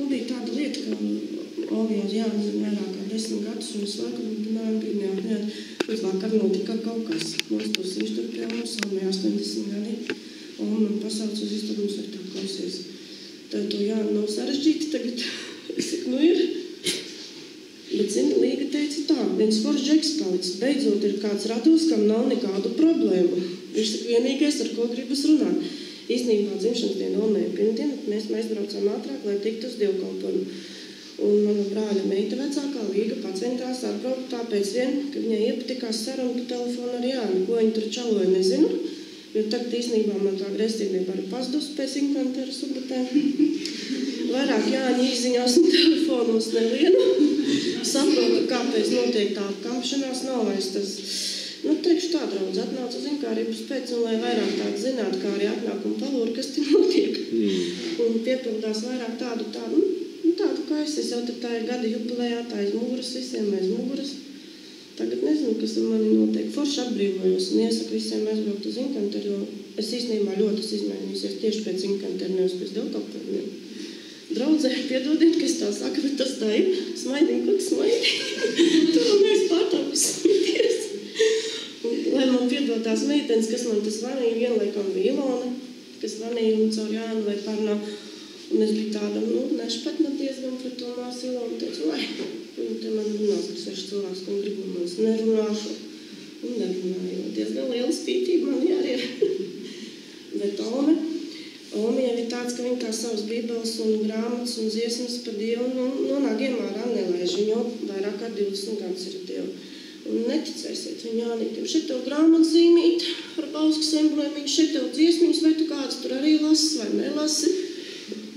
bija tāda lieta, ka Olijās jānezina vairāk kā 10 gadus, un es laikam bija neapņēt. Bet vakar notika kaut kas. Nostos viņš tur pie mums, Somijā 80 gadi. Un man pasauc uz istabu, mums ir tā klausies. Tad to Jāna nav sarežģīti tagad. Es saku, nu ir. Bet, zini, Līga teica tā, viens foršs džeks palicis. Beidzot ir kāds rados, kam nav nekādu problēmu. Viņš saka, vienīgais, ar ko gribas runāt. Īstenībā dzimšanas diena Olmēja pirmdiena, mēs braucām ātrāk, lai tiktu uz dievkalpojumu. Un mana brāļa meita vecākā Līga pacentās atbraukt tāpēc vien, ka viņai iepatikās saruna pa telefonu ar Jāni. Ko viņa tur čaloja, nezinu. Jo tagad īstenībā man tā greizsirdība arī pazudus pēc Inkantera subotēm. Vairāk Jāņa īziņās un telefonos nevienu. Saprotu, kāpēc notiek tā kampšanās, nav vairs tas. Nu, teikšu tā, draudz, atnāca zinkārības pēc, un lai vairāk tādu zinātu, kā arī atnāk un palūri, kas te notiek. Un piepildās vairāk tādu, kā es jau te tā ir gada jubilējā, tā aiz muguras, visiem aiz muguras. Tagad nezinu, kas ar mani notiek. Forši atbrīvojos un iesaku visiem aizbraukt uz Inkanteru, jo es īstenībā ļoti izmainījusies tieši pēc Inkanteru, nevis pēc dievkalpojumiem. Draudzē, piedodiet, ka es tā saku, bet tas tā ir. Smaidīgi, ko tu smaidīgi? Tu vēl neesi pārtāpis smieties. Lai man piedod tās meitenes, kas man tas vanīja, vienlaikam bija Ilona, kas vanīja un caur Jānu vai parunā. Un es biju tāda, nešpatna diezgan pret to māsu Ilonu. Teicu, lai, viņi te man runās, ka seši cilvēks, ko gribu manis nerunāšu. Un nerunāju, diezgan liela spītība man arī ir. Bet Ome jau ir tāds, ka viņa kā savas bībeles un grāmatas un dziesmas par Dievu nonāk iemārā nelaiž. Viņa jau vairāk kā 20 gadus ir Dievu. Un neticēsiet viņa Jānītiem. Šeit tev grāmatzīmīt ar Bauskas emblēmiņu, šeit tev dziesmiņas, vai tu kāds tur arī lasi vai nelasi.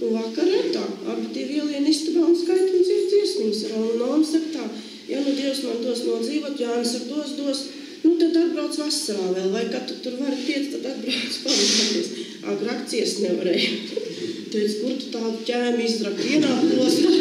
Un vakarā tā, abi divi ielien istabā un skaita un dziesmiņas. Un Oma saka tā, ja nu Dievs man dos nodzīvot, Jānis saka dos, tad atbrauc vasarā vēl, vai kad tu tur vari tiec, tad atbrauc pavasarīs. Agrāk ciest nevarēja. Teicu, kur tu tādu ķēmi izdrakt vienā postā?